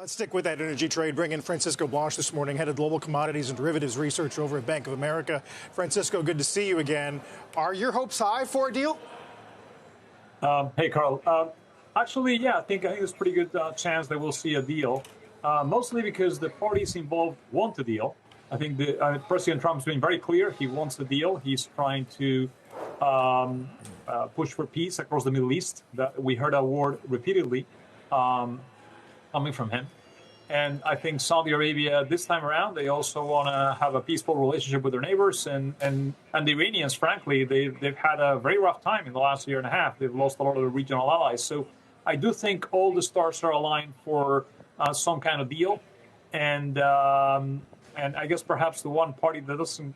Let's stick with that energy trade. Bring in Francisco Blanch this morning, head of global commodities and derivatives research over at Bank of America. Francisco, good to see you again. Are your hopes high for a deal? Hey, Carl. Actually, yeah, I think there's a pretty good chance that we'll see a deal, mostly because the parties involved want a deal. I think President Trump's been very clear. He wants a deal. He's trying to push for peace across the Middle East. We heard that word repeatedly coming from him. And I think Saudi Arabia, this time around, they also want to have a peaceful relationship with their neighbors. And the Iranians, frankly, they've had a very rough time in the last year and a half. They've lost a lot of their regional allies. So I do think all the stars are aligned for some kind of deal. And I guess perhaps the one party that doesn't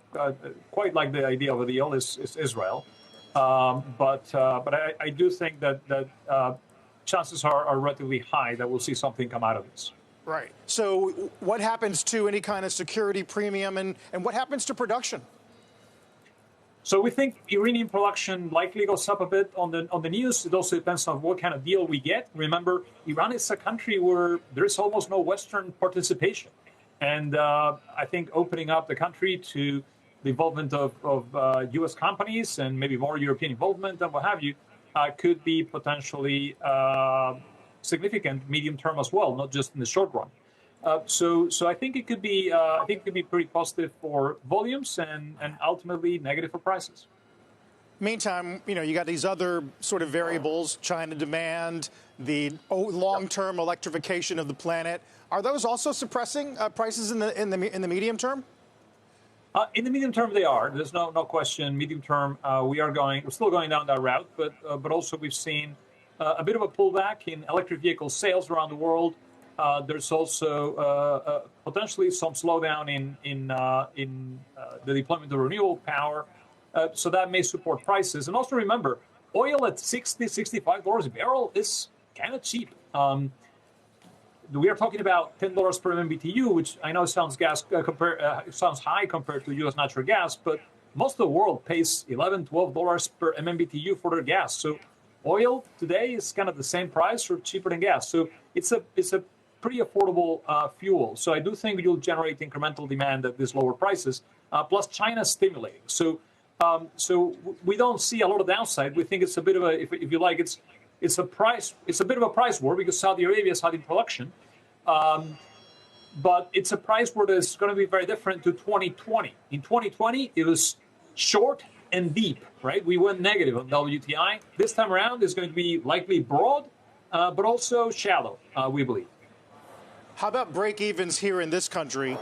quite like the idea of a deal is Israel. But I do think that chances are relatively high that we'll see something come out of this. Right. So what happens to any kind of security premium and what happens to production? So we think Iranian production likely goes up a bit on the news. It also depends on what kind of deal we get. Remember, Iran is a country where there is almost no Western participation. And I think opening up the country to the involvement of U.S. companies and maybe more European involvement and what have you could be potentially significant medium term as well, not just in the short run. So I think it could be pretty positive for volumes and ultimately negative for prices. Meantime, you got these other sort of variables: China demand, the long-term electrification of the planet. Are those also suppressing prices in the medium term? In the medium term, they are. There's no question. Medium term, we're still going down that route, but also we've seen a bit of a pullback in electric vehicle sales around the world. There's also potentially some slowdown in the deployment of renewable power. So that may support prices. And also remember, oil at $60, $65 a barrel is kind of cheap. We are talking about $10 per MMBTU, which I know sounds sounds high compared to U.S. natural gas, but most of the world pays $11, $12 per MMBTU for their gas. So oil today is kind of the same price or cheaper than gas. So it's a pretty affordable fuel. So I do think you'll generate incremental demand at these lower prices. Plus China's stimulating. So we don't see a lot of downside. We think it's a bit of a, if you like, it's a bit of a price war because Saudi Arabia is hiding production. But it's a price war that's going to be very different to 2020. In 2020, it was short and deep, right? We went negative on WTI. This time around, it's going to be likely broad, but also shallow, we believe. How about break-evens here in this country?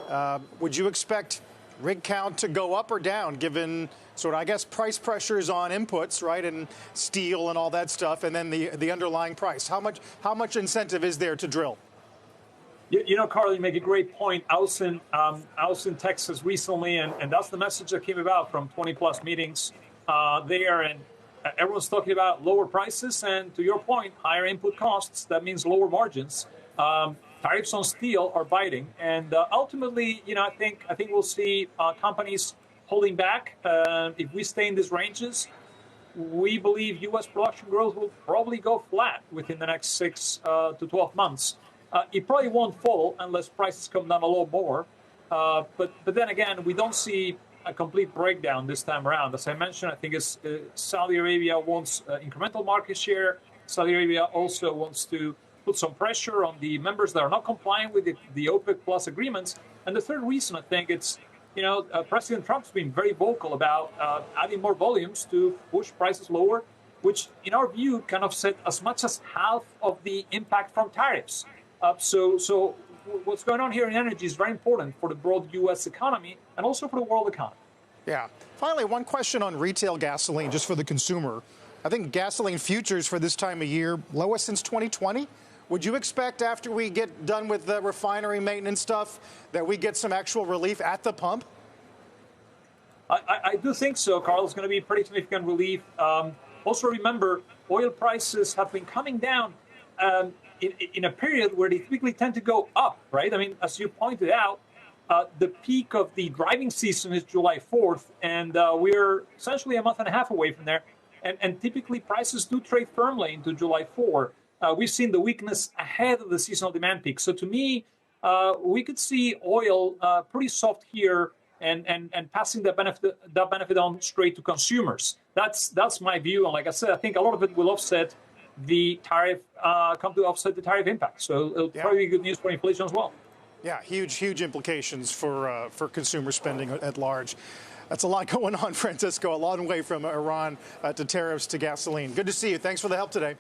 Would you expect rig count to go up or down, given sort of, I guess, price pressures on inputs, right, and steel and all that stuff, and then the underlying price? How much incentive is there to drill? Carl, you make a great point. I was in Texas recently, and that's the message that came about from 20-plus meetings there. And everyone's talking about lower prices, and to your point, higher input costs. That means lower margins. Tariffs on steel are biting, and ultimately, I think we'll see companies holding back. If we stay in these ranges, we believe U.S. production growth will probably go flat within the next 6 to 12 months. It probably won't fall unless prices come down a lot more. But then again, we don't see a complete breakdown this time around. As I mentioned, I think Saudi Arabia wants incremental market share. Saudi Arabia also wants to put some pressure on the members that are not complying with the OPEC Plus agreements. And the third reason, I think, it's, President Trump's been very vocal about adding more volumes to push prices lower, which, in our view, can offset as much as half of the impact from tariffs. So what's going on here in energy is very important for the broad U.S. economy and also for the world economy. Yeah. Finally, one question on retail gasoline, just for the consumer. I think gasoline futures for this time of year, lowest since 2020. Would you expect after we get done with the refinery maintenance stuff that we get some actual relief at the pump? I do think so, Carl. It's going to be pretty significant relief. Also, remember, oil prices have been coming down in a period where they typically tend to go up, right? I mean, as you pointed out, the peak of the driving season is July 4th, and we're essentially a month and a half away from there. And typically prices do trade firmly into July 4. we've seen the weakness ahead of the seasonal demand peak. So to me, we could see oil pretty soft here and passing that benefit on straight to consumers. That's my view. And like I said, I think a lot of it will offset the tariff, come to offset the tariff impact. So it'll probably be good news for inflation as well. Yeah, huge implications for consumer spending at large. That's a lot going on, Francisco. A long way from Iran to tariffs to gasoline. Good to see you. Thanks for the help today.